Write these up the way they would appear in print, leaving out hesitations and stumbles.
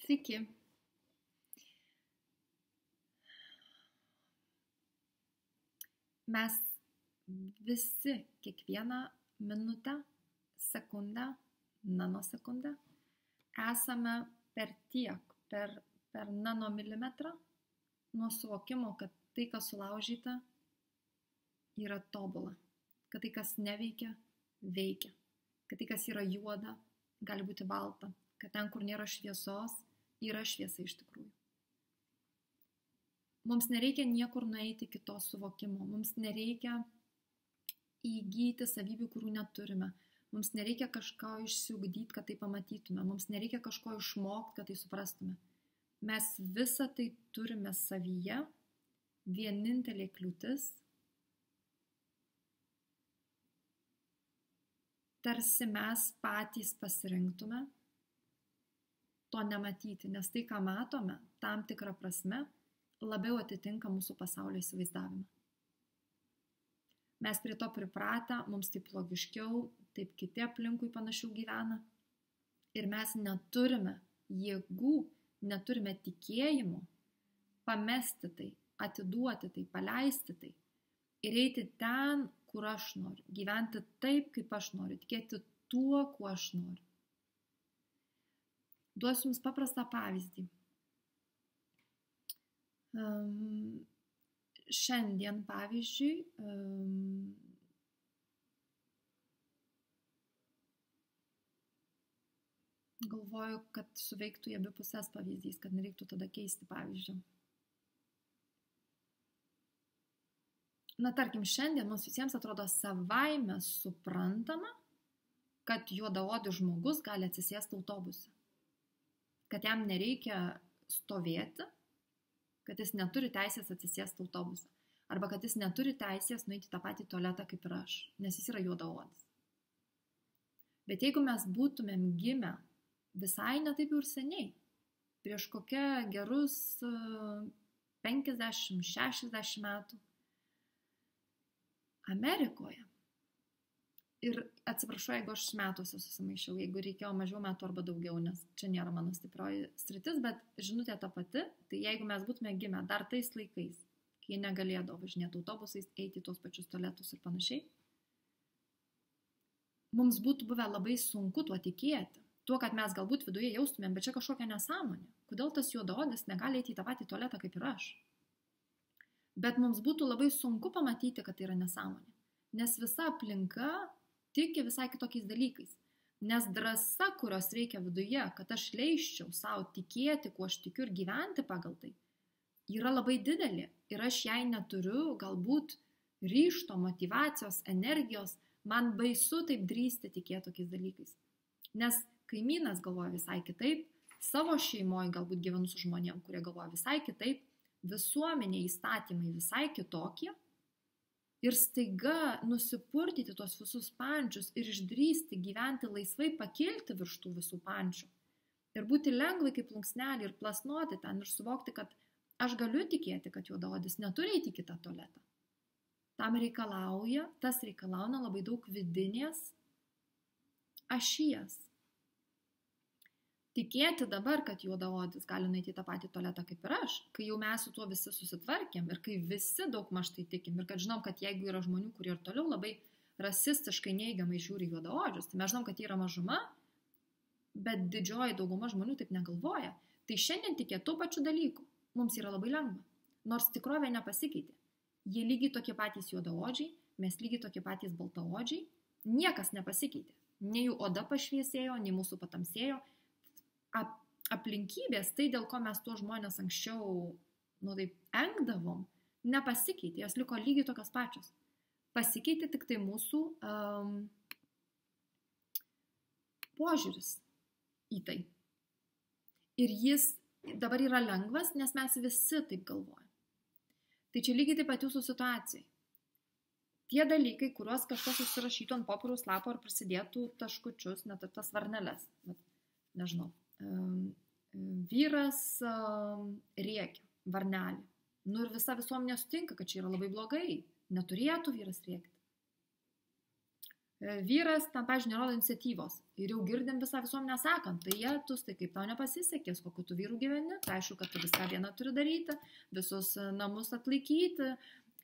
Sveiki. Mes visi kiekvieną minutę, sekundę, nanosekundę esame per nanomilimetrą nuo suvokimo, kad tai, kas sulaužyta, yra tobula, kad tai, kas neveikia, veikia, kad tai, kas yra juoda, gali būti balta, kad ten, kur nėra šviesos, yra šviesa iš tikrųjų. Mums nereikia niekur nueiti iki to suvokimo, mums nereikia įgyti savybių, kurių neturime, mums nereikia kažko išsiugdyti, kad tai pamatytume, mums nereikia kažko išmokti, kad tai suprastume. Mes visą tai turime savyje, vienintelė kliūtis, tarsi mes patys pasirinktume to nematyti, nes tai, ką matome, tam tikrą prasme, labiau atitinka mūsų pasaulio įsivaizdavimą. Mes prie to pripratę, mums taip logiškiau, taip kiti aplinkui panašiau gyvena. Ir mes neturime jėgų, neturime tikėjimo pamesti tai, atiduoti tai, paleisti tai ir eiti ten, kur aš noriu, gyventi taip, kaip aš noriu, tikėti tuo, kuo aš noriu. Duosiu jums paprastą pavyzdį. Šiandien, pavyzdžiui, galvoju, kad suveiktų į abi pusės pavyzdys, kad nereiktų tada keisti pavyzdžio. Tarkim, šiandien mums visiems atrodo savaime suprantama, kad juodaodis žmogus gali atsisėsti autobuse, kad jam nereikia stovėti, kad jis neturi teisės atsisėsti autobusą, arba kad jis neturi teisės nueiti tą patį tualetą kaip ir aš, nes jis yra juodaodis. Bet jeigu mes būtumėm gimę visai netaip jau ir seniai, prieš kokią gerus 50-60 metų Amerikoje, ir atsiprašau, jeigu aš metuose susimaišiau, jeigu reikėjo mažiau metų arba daugiau, nes čia nėra mano stiprioji sritis, bet žinutė ta pati, tai jeigu mes būtume gimę dar tais laikais, kai jie negalėdavo važinėti autobusais, eiti į tuos pačius tualetus ir panašiai, mums būtų buvę labai sunku tuo tikėti, tuo, kad mes galbūt viduje jaustumėm, bet čia kažkokia nesąmonė. Kodėl tas juodaodis negali eiti į tą patį tualetą kaip ir aš? Bet mums būtų labai sunku pamatyti, kad tai yra nesąmonė, nes visa aplinka tiki visai kitokiais dalykais. Nes drąsa, kurios reikia viduje, kad aš leisčiau savo tikėti, kuo aš tikiu ir gyventi pagal tai, yra labai didelė. Ir aš jai neturiu galbūt ryžto, motyvacijos, energijos, man baisu taip drįsti tikėti tokiais dalykais. Nes kaimynas galvoja visai kitaip, savo šeimoje galbūt gyvenu su žmonėm, kurie galvoja visai kitaip, visuomenė įstatymai visai kitokie. Ir staiga nusipurtyti tuos visus pančius ir išdrįsti gyventi laisvai, pakilti virš tų visų pančių. Ir būti lengvai kaip plunksnelį ir plasnoti ten ir suvokti, kad aš galiu tikėti, kad juodaodis neturi eiti į kitą tualetą. Tas reikalauna labai daug vidinės ašies. Tikėti dabar, kad juodaodis gali nueiti į tą patį tualetą kaip ir aš, kai jau mes su tuo visi susitvarkėm ir kai visi daug maž tai tikim ir kad žinom, kad jeigu yra žmonių, kurie ir toliau labai rasistiškai neigiamai žiūri juodaodžius, tai mes žinom, kad jie yra mažuma, bet didžioji dauguma žmonių taip negalvoja. Tai šiandien tikėti tų pačių dalykų mums yra labai lengva, nors tikrovė nepasikeitė. Jie lygiai tokie patys juodaodžiai, mes lygiai tokie patys baltaodžiai, niekas nepasikeitė. Nei jų oda pašviesėjo, nei mūsų patamsėjo. Aplinkybės, tai dėl ko mes tuos žmonės anksčiau taip engdavom, nepasikeitė, jos liko lygiai tokios pačios. Pasikeitė tik tai mūsų požiūris į tai. Ir jis dabar yra lengvas, nes mes visi taip galvojame. Tai čia lygiai taip pat jūsų situacijai. Tie dalykai, kuriuos kažkas užsirašytų ant popieriaus lapo ir prisidėtų taškučius, net ir tas varneles, nežinau. Vyras rėkia, varnelį. Ir visa visuomenė sutinka, kad čia yra labai blogai. Neturėtų vyras rėkti. vyras tam, pavyzdžiui, nerodo iniciatyvos ir jau girdim visą visuomenę sakant, tai jėtus, tai kaip tau nepasisekės, kokiu tu vyrų gyveni, tai aišku, kad tu viską vieną turi daryti, visus namus atlaikyti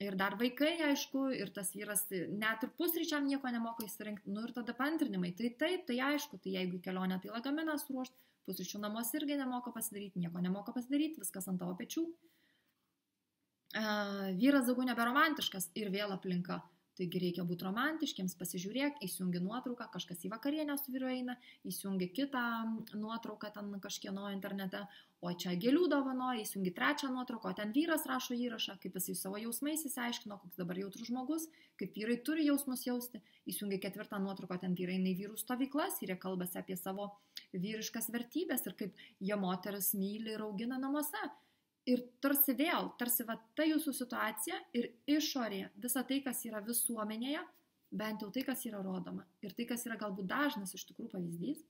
ir dar vaikai, aišku, ir tas vyras net ir pusryčiam nieko nemoka įsirinkti, ir tada paantrinimai, tai taip, tai aišku, tai jeigu į kelionę, tai lagaminą suruošti, pusryčių namuose irgi nemoka pasidaryti, nieko nemoka pasidaryti, viskas ant tavo pečių. Vyras daugiau neberomantiškas ir vėl aplinka. Taigi reikia būti romantiškiams, pasižiūrėk, įsijungi nuotrauką, kažkas į vakarienę su vyru eina, įsijungi kitą nuotrauką ten kažkieno internete, o čia gėlių dovanoja, įsijungi trečią nuotrauką, o ten vyras rašo įrašą, kaip jisai savo jausmais įsiaiškino, koks dabar jautrus žmogus, kaip vyrai turi jausmus jausti, įsijungi ketvirtą nuotrauką, ten vyrai eina į vyrų stovyklas ir jie kalbasi apie savo vyriškas vertybės ir kaip jie moteris myli ir augina namuose. Ir tarsi va ta jūsų situacija ir išorėje, visa tai, kas yra visuomenėje, bent jau tai, kas yra rodoma, ir tai, kas yra galbūt dažnas iš tikrųjų pavyzdys,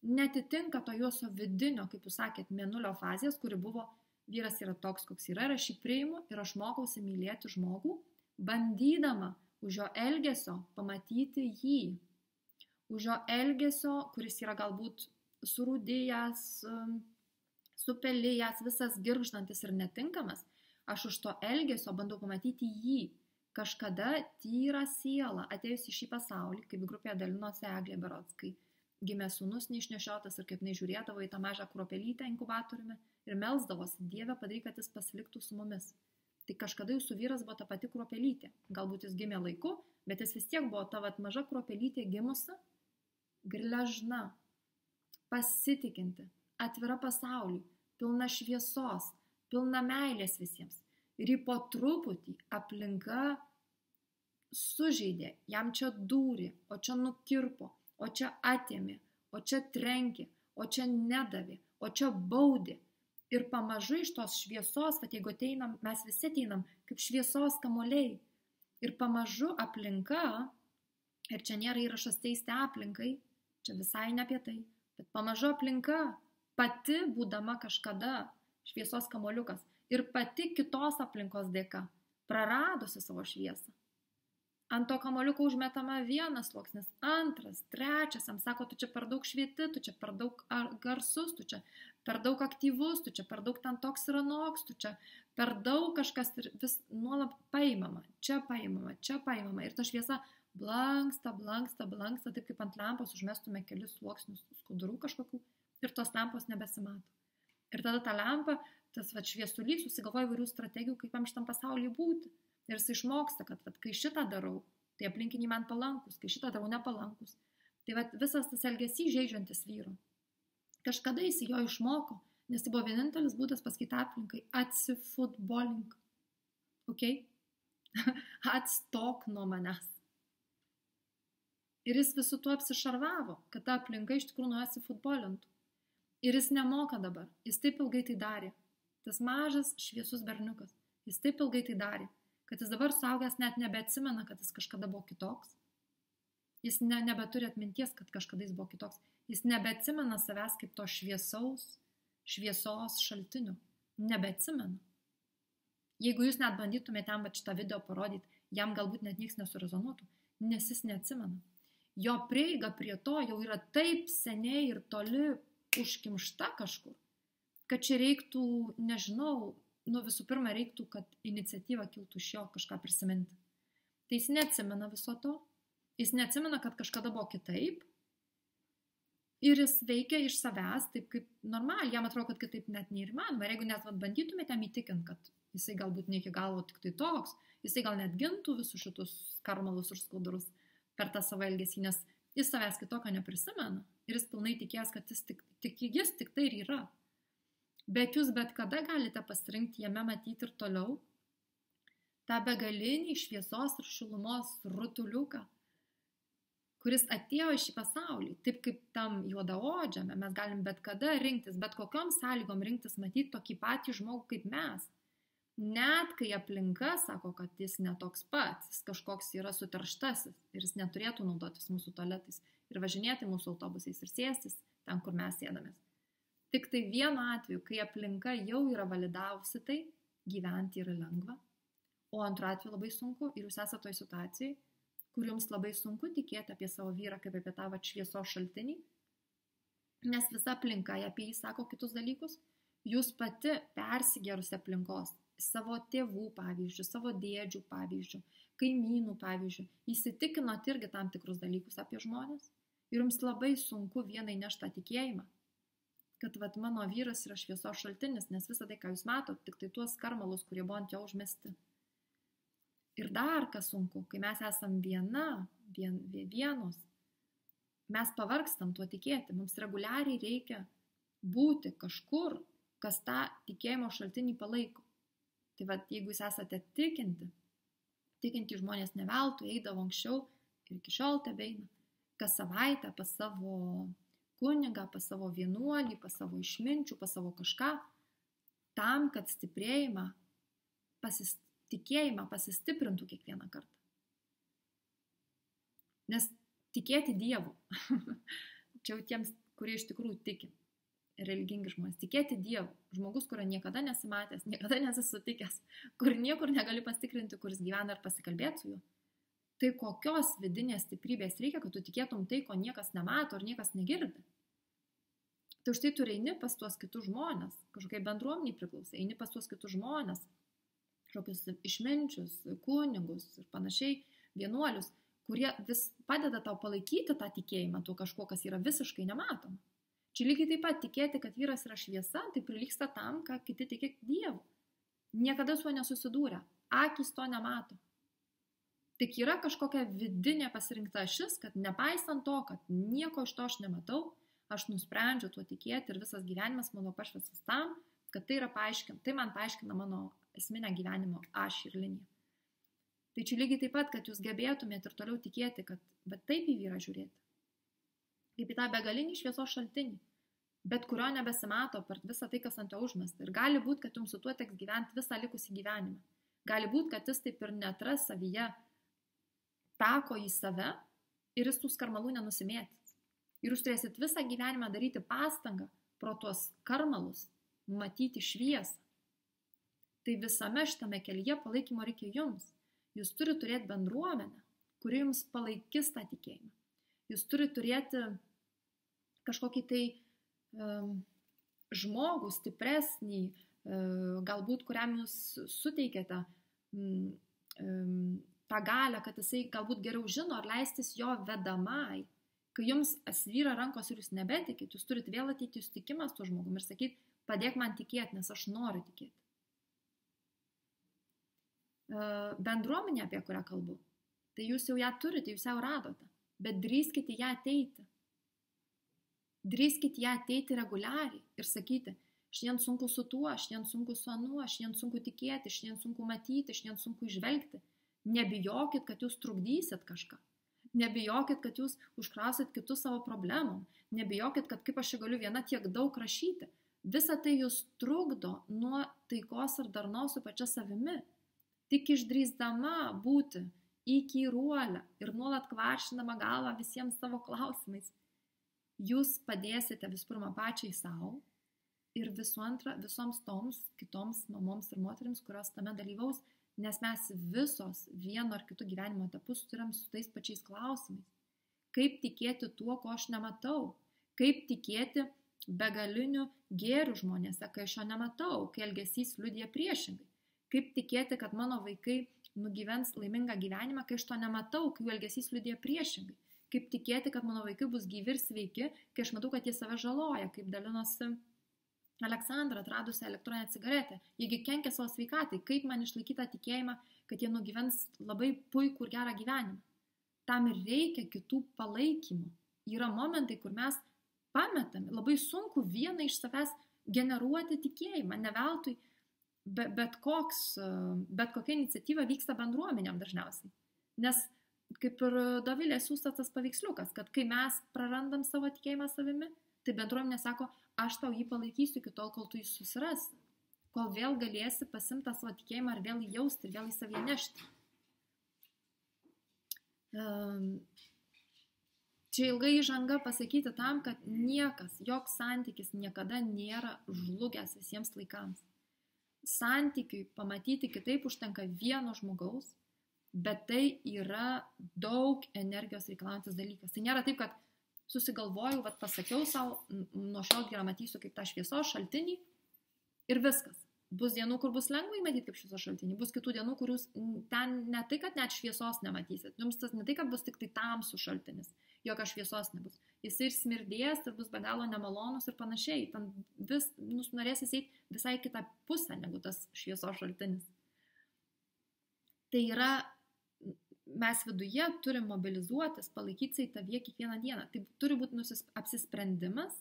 netitinka to jūsų vidinio, kaip jūs sakėt, mėnulio fazės, kuri buvo, vyras yra toks, koks yra, ir aš jį priimu, ir aš mokausi mylėti žmogų, bandydama už jo elgesio pamatyti jį, už jo elgesio, kuris yra galbūt surūdėjęs, supelėjęs, visas girgždantis ir netinkamas, aš už to elgesio bandau pamatyti jį, kažkada tyrą sielą, atėjus į šį pasaulį, kaip grupėje dalinosi Eglė berods, kai gimė sūnus neišnešiotas ir kaip nežiūrėdavo į tą mažą kruopelytę inkubatoriumi ir melsdavosi, Dieve padaryk, kad jis pasiliktų su mumis. Tai kažkada jūsų vyras buvo ta pati kruopelytė, galbūt jis gimė laiku, bet jis vis tiek buvo ta maža kruopelytė gimusi, gležna, pasitikinti, atvira pasauliui, pilna šviesos, pilna meilės visiems. Ir jį po truputį aplinka sužeidė, jam čia dūrė, o čia nukirpo, o čia atėmė, o čia trenkė, o čia nedavė, o čia baudė. Ir pamažu iš tos šviesos, jeigu ateinam, mes visi ateinam kaip šviesos kamuoliai. Ir pamažu aplinka, ir čia nėra įrašas teisti aplinkai, čia visai ne apie tai, bet pamažu aplinka, pati būdama kažkada šviesos kamuoliukas ir pati kitos aplinkos dėka, praradusi savo šviesą. Ant to kamuoliuko užmetama vienas sluoksnis, antras, trečias, jam sako, tu čia per daug švieti, tu čia per daug garsus, tu čia per daug aktyvus, tu čia per daug ten toks ir anoks, tu čia per daug kažkas ir vis nuolat paimama, čia paimama, čia paimama. Ir ta šviesa blanksta, taip kaip ant lempos užmestume kelius sluoksnius skudurų kažkokių ir tos lempos nebesimato. Ir tada ta lempa, tas šviesulys susigalvoja įvairių strategijų, kaip jam šitam pasaulyje būti. Ir jis išmoksta, kad kai šitą darau, tai aplinkiniai man palankus, kai šitą darau nepalankus. Tai visas tas elgesys žeidžiantis vyro. Kažkada jis jo išmoko, nes tai buvo vienintelis būdas pasakyti aplinkai, atsifutbolink. Ok? Atstok nuo manęs. Ir jis visų tuo apsišarvavo, kad ta aplinka iš tikrųjų nuo atsifutbolintų. Ir jis nemoka dabar. Jis taip ilgai tai darė. Tas mažas šviesus berniukas. Jis taip ilgai tai darė, kad jis dabar suaugęs net nebeatsimena, kad jis kažkada buvo kitoks. Jis nebeturi atminties, kad kažkada jis buvo kitoks. Jis nebeatsimena savęs kaip to šviesos šaltinių. Nebeatsimena. Jeigu jūs net bandytumėte jam šitą video parodyti, jam galbūt net nieks nesurezonuotų, nes jis neatsimena. Jo prieiga prie to jau yra taip seniai ir toli užkimšta kažkur, kad čia reiktų, nežinau, visų pirma reiktų, kad iniciatyva kiltų iš jo kažką prisiminti. Tai jis neatsimena viso to, jis neatsimena, kad kažkada buvo kitaip ir jis veikia iš savęs taip kaip normaliai, jam atrodo, kad kitaip net neįmanoma. Ir jeigu net bandytumėte jam įtikinti, kad jisai galbūt ne iki galo tik tai toks, jisai gal net gintų visus šitus karmalus ir skudurus per tą savo elgesį, nes jis savęs kitokio neprisimena ir jis pilnai tikės, kad jis tik tai ir yra. Bet jūs bet kada galite pasirinkti jame matyti ir toliau tą begalinį šviesos ir šilumos rutuliuką, kuris atėjo į šį pasaulį. Taip kaip tam juodaodžiame, mes galim bet kada rinktis, bet kokiom sąlygom rinktis matyti tokį patį žmogų kaip mes. Net kai aplinka sako, kad jis netoks pats, jis kažkoks yra suterštasis ir jis neturėtų naudotis mūsų tualetais ir važinėti mūsų autobusais ir sėstis ten, kur mes sėdamės. Tik tai vienu atveju, kai aplinka jau yra validavusi tai, gyventi yra lengva, o antru atveju labai sunku ir jūs esate toj situacijai, kur jums labai sunku tikėti apie savo vyrą kaip apie tą šviesos šaltinį, nes visa aplinka apie jį sako kitus dalykus, jūs pati persigerusi aplinkos, savo tėvų pavyzdžių, savo dėdžių pavyzdžių, kaimynų pavyzdžių, įsitikinot irgi tam tikrus dalykus apie žmonės ir jums labai sunku vienai nešti tą tikėjimą, kad mano vyras yra šviesos šaltinis, nes visą tai, ką jūs matot, tik tai tuos karmalus, kurie buvo ant jo užmesti. Ir dar kas sunku, kai mes esam vienos, mes pavargstam tuo tikėti, mums reguliariai reikia būti kažkur, kas tą tikėjimo šaltinį palaiko. Tai jeigu jūs esate tikinti žmonės ne veltui eidavo anksčiau ir iki šiol tebeina, kas savaitę pas savo kunigą, pas savo vienuolį, pas savo išminčių, pas savo kažką, tam, kad tikėjimą pasistiprintų kiekvieną kartą. Nes tikėti Dievu, čia jau tiems, kurie iš tikrųjų tiki, religingi žmonės, tikėti Dievu, žmogus, kurio niekada nesimatęs, niekada nesisutikęs, kur niekur negali pasitikrinti, kuris gyvena ir pasikalbėti su juo, tai kokios vidinės stiprybės reikia, kad tu tikėtum tai, ko niekas nemato ir niekas negirdi. Tai už tai tu eini pas tuos kitus žmonės, kažkokiai bendruomeniai priklausai, eini pas tuos kitus žmonės, kažkokius išminčius, kunigus ir panašiai, vienuolius, kurie vis padeda tau palaikyti tą tikėjimą, tuo kažko, kas yra visiškai nematoma. Čia lygiai taip pat tikėti, kad vyras yra šviesa, tai prilygsta tam, ką kiti tiki Dievu. Niekada su juo nesusidūrė, akys to nemato. Tik yra kažkokia vidinė pasirinkta ašis, kad nepaisant to, kad nieko iš to aš nematau, aš nusprendžiu tuo tikėti ir visas gyvenimas mano pašvestas tam, kad tai man paaiškina mano esminę gyvenimo ašį ir liniją. Tai čia lygiai taip pat, kad jūs gebėtumėte ir toliau tikėti, kad bet taip į vyrą žiūrėti. Kaip į tą begalinį šviesos šaltinį, bet kurio nebesimato per visą tai, kas ant jo užmesta. Ir gali būti, kad jums su tuo teks gyventi visą likusį gyvenimą. Gali būti, kad jis taip ir netras savyje tako į save ir jis tų skarmalų nenusimėtys. Ir jūs turėsit visą gyvenimą daryti pastangą pro tuos karmalus, matyti šviesą. Tai visame šitame kelyje palaikymo reikia jums. Jūs turite turėti bendruomenę, kuri jums palaikys tą tikėjimą. Jūs turite turėti kažkokį tai žmogų stipresnį, galbūt kuriam jūs suteikėte tą galią, kad jisai galbūt geriau žino ar leistis jo vedamai. Kai jums svyra rankos ir jūs nebetikit, jūs turite vėl ateiti į sutikimą su tuo žmogumi ir sakyti, padėk man tikėti, nes aš noriu tikėti. Bendruomenė, apie kurią kalbu, tai jūs jau ją turite, jūs jau radote, bet drįskite ją ateiti. Drįskite ją ateiti reguliariai ir sakyti, šiandien sunku su tuo, šiandien sunku su anuo, šiandien sunku tikėti, šiandien sunku matyti, šiandien sunku išvelgti. Nebijokit, kad jūs trukdysit kažką. Nebijokit, kad jūs užkrausit kitus savo problemom. Nebijokit, kad kaip aš galiu viena tiek daug rašyti. Visa tai jūs trukdo nuo taikos ir darnos su pačia savimi. Tik išdrįsdama būti įkyruolę ir nuolat kvaršinama galvą visiems savo klausimais, jūs padėsite visų pirma pačiai savo ir visų antra visoms toms kitoms mamoms ir moterims, kurios tame dalyvaus, nes mes visos vieno ar kitų gyvenimo etapus turim su tais pačiais klausimais. Kaip tikėti tuo, ko aš nematau? Kaip tikėti begaliniu gėriu žmonėse, kai aš jo nematau, kai elgesys liudija priešingai? Kaip tikėti, kad mano vaikai nugyvens laimingą gyvenimą, kai aš to nematau, kai jų elgesys liudija priešingai? Kaip tikėti, kad mano vaikai bus gyvi ir sveiki, kai aš matau, kad jie save žaloja, kaip dalinosi Aleksandra atradusi elektroninę cigaretę. Jiegi kenkia savo sveikatai, kaip man išlaikyti tą tikėjimą, kad jie nugyvens labai puikų ir gerą gyvenimą. Tam ir reikia kitų palaikymų. Yra momentai, kur mes pametame, labai sunku vieną iš savęs generuoti tikėjimą, ne veltui, bet kokia iniciatyva vyksta bendruomenėm dažniausiai. Nes kaip ir Dovilės siųstas tas paveiksliukas, kad kai mes prarandam savo tikėjimą savimi, tai bendruomenė sako, aš tau jį palaikysiu iki tol, kol tu jį susirasi, kol vėl galėsi pasimti tą savo tikėjimą ir vėl jį jausti ir vėl į savį nešti. Čia ilgai įžanga pasakyti tam, kad niekas, joks santykis niekada nėra žlugęs visiems laikams. Santykiui pamatyti kitaip užtenka vieno žmogaus bet tai yra daug energijos reikalaujantis dalykas. Tai nėra taip, kad susigalvojau, vat pasakiau savo, nuo šiol geriau matysiu kaip tą šviesos šaltinį ir viskas. Bus dienų, kur bus lengvai matyti kaip šviesos šaltinį, bus kitų dienų, kur jūs ten ne tai, kad net šviesos nematysit, jums tas ne tai, kad bus tik tai tamsų šaltinis, jokios šviesos nebus. Jis ir smirdės, ir bus be galo nemalonus ir panašiai. Ten vis norės įseit visai kitą pusę negu tas šviesos šaltinis. Tai yra, mes viduje turim mobilizuotis, palaikyti savyje kiekvieną dieną. Tai turi būti apsisprendimas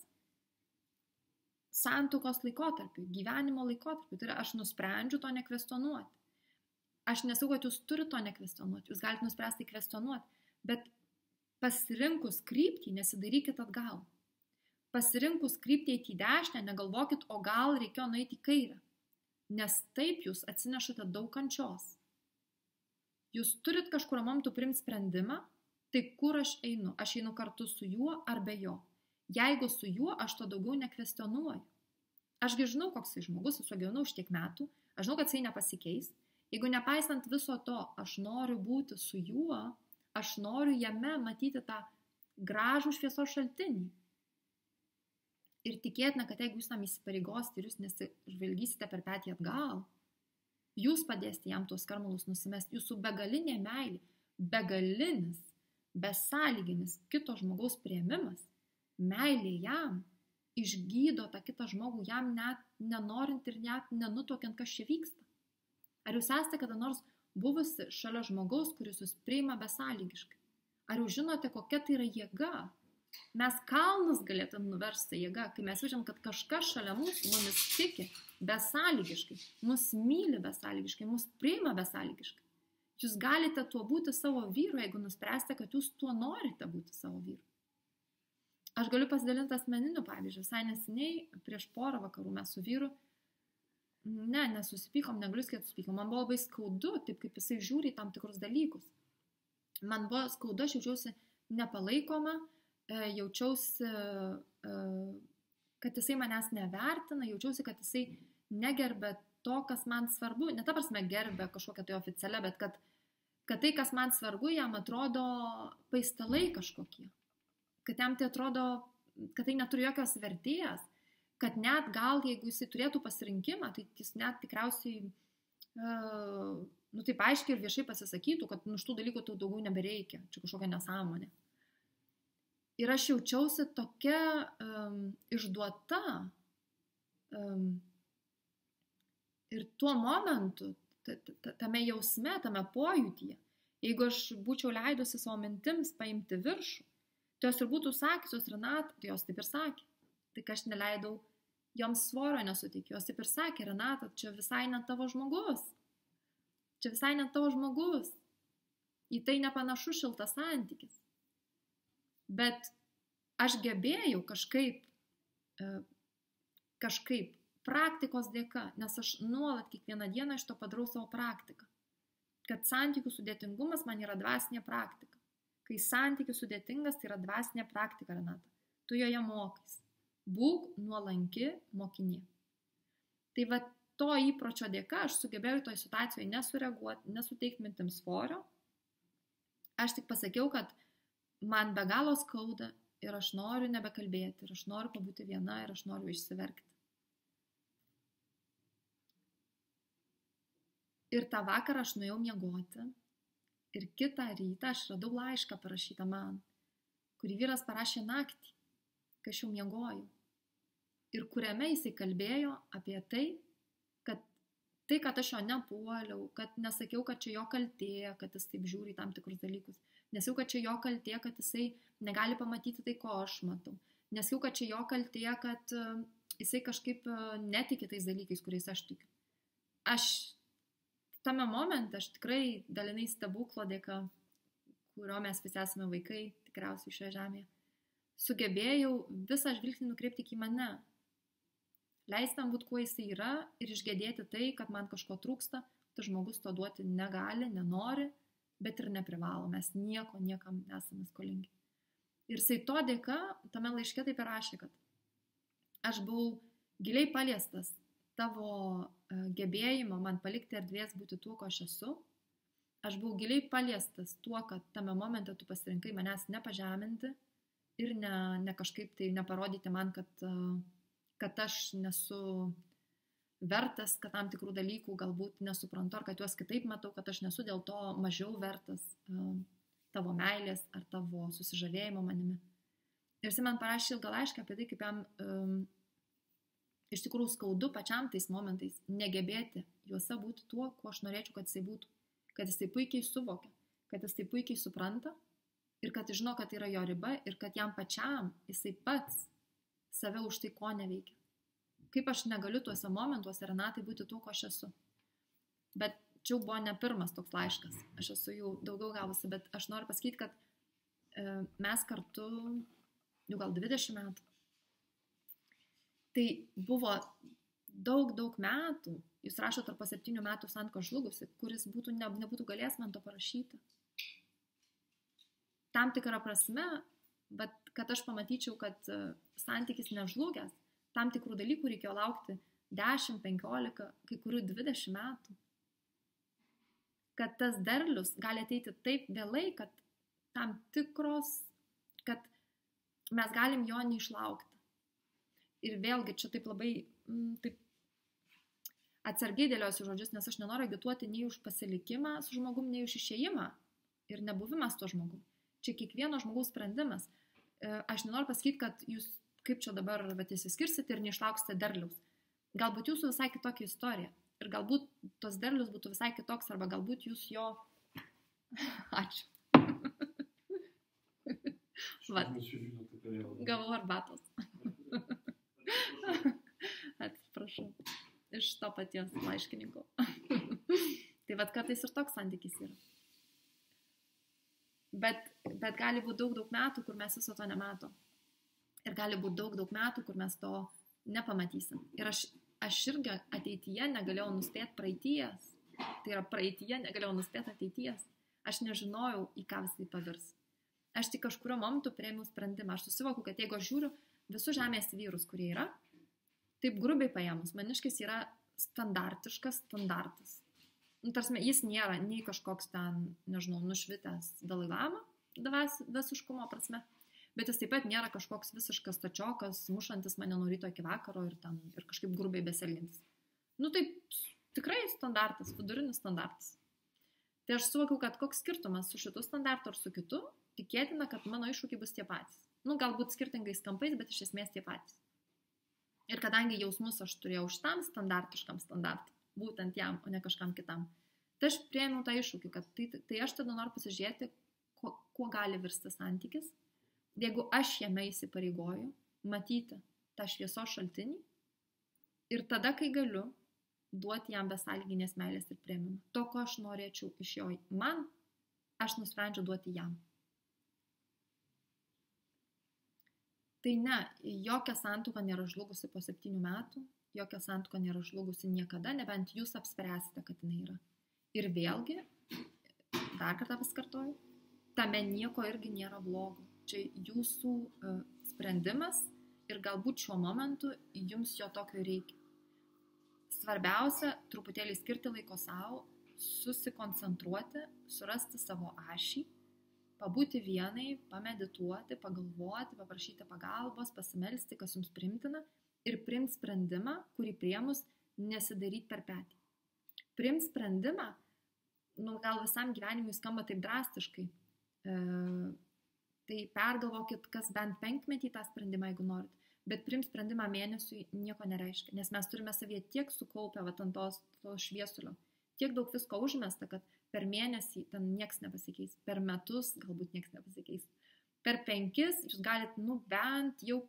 santuokos laikotarpiu, gyvenimo laikotarpiu. Tai yra, aš nusprendžiu to nekvestionuoti. Aš nesakau, kad jūs turite to nekvestionuoti, jūs galite nuspręsti kvestionuoti, bet pasirinkus kryptį, nesidarykit atgal. Pasirinkus kryptį eiti į dešinę, negalvokit, o gal reikėjo nueiti į kairę. Nes taip jūs atsinešate daug kančios. Jūs turit kažkurio momentu priimti sprendimą, tai kur aš einu? Aš einu kartu su juo ar be jo. Jeigu su juo, aš to daugiau nekvestionuoju. Ašgi žinau, koks jis žmogus, esu gyvenau už tiek metų, aš žinau, kad jisai nepasikeis. Jeigu nepaisant viso to, aš noriu būti su juo, aš noriu jame matyti tą gražų šviesos šaltinį. Ir tikėtina, kad jeigu jūs tam įsipareigosite ir jūs nesižvalgysite per petį atgal, jūs padėsite jam tuos skarmalus nusimesti. Jūsų begalinė meilė, begalinis, besąlyginis kito žmogaus priėmimas, meilė jam išgydo tą kitą žmogų, jam net nenorint ir net nenutuokiant, kas čia vyksta. Ar jūs esate kada nors buvusi šalia žmogaus, kuris jūs priima besąlygiškai? Ar jūs žinote, kokia tai yra jėga? Mes kalnus galėtum nuversti jėga, kai mes žinom, kad kažkas šalia mūsų mumis tiki besąlygiškai, mus myli besąlygiškai, mus priima besąlygiškai. Jūs galite tuo būti savo vyru, jeigu nuspręsite, kad jūs tuo norite būti savo vyru. Aš galiu pasidalinti asmeniniu pavyzdžiu. Visai neseniai, prieš porą vakarų mes su vyru nesusipykom, negaliu sakyti susipykom. Man buvo labai skaudu, taip kaip jisai žiūri į tam tikrus dalykus. Man buvo skaudu, aš jaučiausi nepalaikoma, jaučiausi, kad jisai manęs nevertina, jaučiausi, kad jisai negerbė to, kas man svarbu. Ne ta prasme gerbė kažkokią tai oficialią, bet kad tai, kas man svarbu, jam atrodo paistalai kažkokie. Kad jam tai atrodo, kad tai neturi jokios vertės. Kad net gal, jeigu jisai turėtų pasirinkimą, tai jis net tikriausiai, taip aiškiai ir viešai pasisakytų, kad šitų dalykų tau daugiau nebereikia, čia kažkokia nesąmonė. Ir aš jaučiausi tokia išduota ir tuo momentu, tame jausme, tame pojūtyje, jeigu aš būčiau leidusi savo mintims paimti viršų, tai jos ir būtų sakiusios, Renata, tai jos taip ir sakė, tik aš neleidau joms svorio nesuteikiu. Jos taip ir sakė, Renata, čia visai ne tavo žmogus. Čia visai ne tavo žmogus. Į tai nepanašu šiltas santykis. Bet aš gebėjau kažkaip praktikos dėka, nes aš nuolat kiekvieną dieną iš to padarau savo praktiką. Kad santykių sudėtingumas man yra dvasinė praktika. Kai santykis sudėtingas, tai yra dvasinė praktika, Renata. Tu joje mokais. Būk nuolanki mokinė. Tai va to įpročio dėka aš sugebėjau toj situacijoje nesureaguoti, nesuteikti mintims svorio. Aš tik pasakiau, kad man be galo skauda ir aš noriu nebekalbėti, ir aš noriu pabūti viena, ir aš noriu išsiverkti. Ir tą vakarą aš nuėjau miegoti ir kitą rytą aš radau laišką parašytą man, kurį vyras parašė naktį, kai aš jau miegojau. Ir kuriame jisai kalbėjo apie tai, kad aš jo nepuoliau, kad nesakiau, kad čia jo kaltė, kad jis taip žiūri į tam tikrus dalykus. Nesakiau, kad čia jo kaltė, kad jisai negali pamatyti tai, ko aš matau. Nesakiau, kad čia jo kaltė, kad jisai kažkaip netiki tais dalykais, kuriais aš tikiu. Aš tame momente, aš tikrai dalinai stebuklo dėka, kurio mes visi esame vaikai, tikriausiai šioje žemėje, sugebėjau visą žvilgsnį nukreipti į mane. Leistam būti, kuo jisai yra ir išgėdėti tai, kad man kažko trūksta, tas žmogus to duoti negali, nenori, bet ir neprivalo. Mes niekam nesame skolingi. Ir jisai to dėka, tame laiške taip ir rašė, kad aš buvau giliai paliestas tavo gebėjimo man palikti erdvės būti tuo, ko aš esu. aš buvau giliai paliestas tuo, kad tame momente tu pasirinkai manęs nepažeminti ir ne kažkaip tai neparodyti man, kad aš nesu vertas, kad tam tikrų dalykų galbūt nesuprantu, ar kad juos kitaip matau, kad aš nesu dėl to mažiau vertas tavo meilės ar tavo susižavėjimo manimi. Ir jis man parašė ilgą laišką apie tai, kaip jam iš tikrųjų skaudu pačiam tais momentais negebėti juose būti tuo, kuo aš norėčiau, kad jisai būtų. Kad jisai puikiai suvokia, kad jisai puikiai supranta ir kad jis žino, kad tai yra jo riba ir kad jam pačiam jisai pats save už tai ko neveikia. Kaip aš negaliu tuose momentuose, Renatai, būti tuo, ko aš esu. Bet čia buvo ne pirmas toks laiškas. Aš esu jų daugiau gavusi, bet aš noriu pasakyti, kad mes kartu jau gal 20 metų. Tai buvo daug metų, jūs rašote tarp 7 metų santuoka žlugusi, kuris nebūtų galėjęs man to parašyti. Tam tikrą prasme, bet kad aš pamatyčiau, kad santykis nežlugęs, tam tikrų dalykų reikėjo laukti 10, 15, kai kurių 20 metų. Kad tas derlius gali ateiti taip vėlai, kad tam tikros, kad mes galim jo neišlaukti. Ir vėlgi čia taip labai taip atsargiai dėliosiu žodžius, nes aš nenoriu agituoti nei už pasilikimą su žmogum, nei už išėjimą ir nebuvimas to žmogum. Čia kiekvieno žmogaus sprendimas. Aš nenoriu pasakyti, kad jūs kaip čia dabar įsiskirsite ir neišlauksite derliaus. Galbūt jūsų visai kitokia istorija. Ir galbūt tos derlius būtų visai kitoks, arba galbūt jūs jo... Ačiū. Gavau arbatos. Atsiprašau. Iš to paties laiškininko. Tai vat kartais ir toks santykis yra. Bet gali būti daug metų, kur mes viso to nematom. Ir gali būti daug metų, kur mes to nepamatysim. Ir aš irgi ateityje negalėjau nuspėti praeities. Tai yra praeityje negalėjau nuspėti ateities. Aš nežinojau, į ką visai pavirs. Aš tik kažkurio momentu priėmiau sprendimą. Aš susivokiu, kad jeigu aš žiūriu visus žemės vyrus, kurie yra, taip grubiai paėmus, maniškis yra standartiškas standartas. Tarsi, jis nėra nei kažkoks ten, nežinau, nušvitęs Dalai Lama, dvasiškumo prasme, bet jis taip pat nėra kažkoks visiškas stačiokas, mušantis mane nuo ryto iki vakaro ir kažkaip grubiai beselgintis. Taip, tikrai standartas, vidurinis standartas. Tai aš suvokiau, kad koks skirtumas su šitu standartu ar su kitu, tikėtina, kad mano iššūkiai bus tie patys. Galbūt skirtingais kampais, bet iš esmės tie patys. Ir kadangi jausmus aš turėjau šitam standartiškam standartui, būtent jam, o ne kažkam kitam, tai aš priėmiau tą iššūkį, kad tai aš tada noriu pasižiūrėti, kuo gali virsti santykis, jeigu aš jame įsipareigoju matyti tą šviesos šaltinį ir tada, kai galiu, duoti jam besąlyginės meilės ir priėmimą. To, ko aš norėčiau iš jo man, aš nusprendžiu duoti jam. Tai ne, jokia santuoka nėra žlugusi po 7 metų, jokia santuoka nėra žlugusi niekada, nebent jūs apspręsite, kad jinai yra. Ir vėlgi, dar kartą paskartoju, tame nieko irgi nėra blogo. Čia jūsų sprendimas ir galbūt šiuo momentu jums jo tokio reikia. Svarbiausia, truputėlį skirti laiko savo, susikoncentruoti, surasti savo ašį, pabūti vienai, pamedituoti, pagalvoti, paprašyti pagalbos, pasimelsti, kas jums priimtina ir priimti sprendimą, kurį priėmus nesidaryti per petį. Priimti sprendimą, gal visam gyvenimui skamba taip drastiškai, tai pergalvokit, kas bent 5 metį tą sprendimą, jeigu norit, bet priimti sprendimą mėnesiui nieko nereiškia, nes mes turime savyje tiek sukaupę ant to šviesulio, tiek daug visko užmesta, kad per mėnesį ten nieks nepasikeis, per metus galbūt nieks nepasikeis, per 5 jūs galit bent jau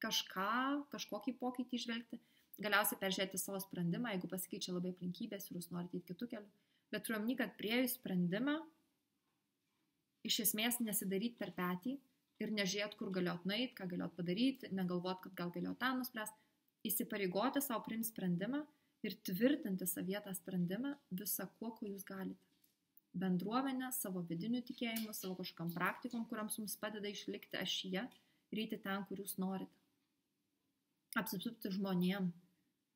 kažkokį pokytį išvelgti, galiausiai peržiūrėti savo sprendimą, jeigu pasikeičia labai aplinkybės ir jūs norite įti kitų kelių, bet turiu omeny, kad priėjus sprendimą iš esmės nesidaryti per petį ir nežiūrėt, kur galėjot nueit, ką galėjot padaryti, negalvot, kad gal galėjot tą nuspręsti, įsipareigoti savo priimti sprendimą ir tvirtinti savyje tą sprendimą visą kuo jūs galite. Bendruomenę, savo vidinių tikėjimų, savo kažkam praktikom, kuriams jums padeda išlikti ašyje ir eiti ten, kur jūs norite. Apsisupti žmonėm,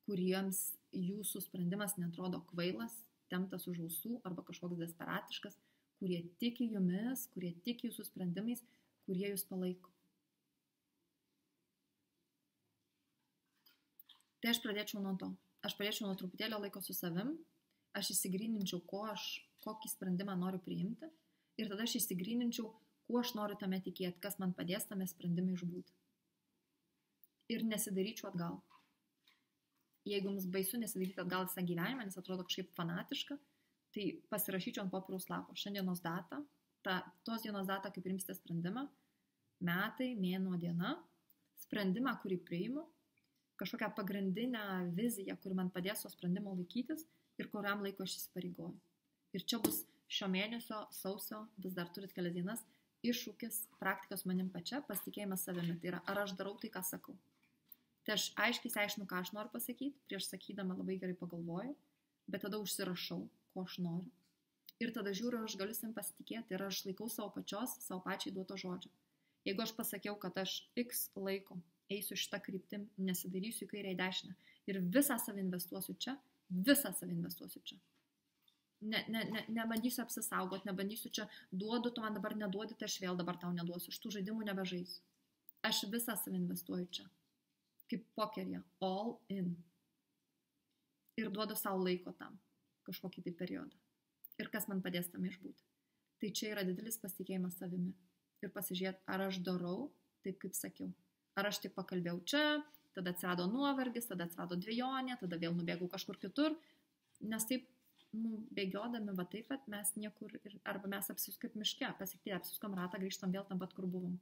kuriems jūsų sprendimas netrodo kvailas, temptas už ausų arba kažkoks desperatiškas, kurie tiki jumis, kurie tiki jūsų sprendimais, kurie jūs palaiko. Tai aš pradėčiau nuo to. Aš pradėčiau nuo truputėlio laiko su savim, aš įsigryninčiau, kokį sprendimą noriu priimti ir tada aš įsigryninčiau, kuo aš noriu tame tikėti, kas man padės tame sprendime išbūti. Ir nesidaryčiau atgal. Jeigu jums baisu nesidaryti atgal visą gyvenimą, nes atrodo kažkaip fanatiška, tai pasirašyčiau ant popieriaus lapo šiandienos datą, tos dienos datą, kaip priimsite sprendimą, metai, mėnuo, diena, sprendimą, kurį priimu, kažkokią pagrindinę viziją, kuri man padės to sprendimo laikytis ir kuriam laiko aš įsipareigoju. Ir čia bus šio mėnesio, sausio, vis dar turit kelias dienas, iššūkis, praktikos manim pačia, pasitikėjimas savimi. Tai yra, ar aš darau tai, ką sakau. Tai aš aiškiai aiškinu, ką aš noriu pasakyti, prieš sakydama labai gerai pagalvoju, bet tada užsirašau, ko aš noriu. Ir tada žiūriu, aš galiu savim pasitikėti ir aš laikau savo pačiai duoto žodžio. Jeigu aš pasakiau, kad aš X laiko eisiu šitą kryptim, nesidarysiu į kairę į dešinę ir visą save investuosiu čia, Nebandysiu apsisaugoti, nebandysiu čia duodu, tu man dabar neduodi, tai aš vėl dabar tau neduosiu. Iš tų žaidimų nebežaisiu. Aš visą save investuoju čia. Kaip pokeryje. All in. Ir duodu savo laiko tam. Kažkokį tai periodą. Ir kas man padės tam išbūti. Tai čia yra didelis pasitikėjimas savimi. Ir pasižiūrėti, ar aš darau taip, kaip sakiau. Ar aš tik pakalbėjau čia, tada atsirado nuovargis, tada atsirado dvejonė, tada vėl nubėgau kažkur kitur. Nes taip bėgiodami va taip, mes niekur, arba mes kaip miške, pasiekti apsiskom ratą, grįžtam vėl tam pat, kur buvom.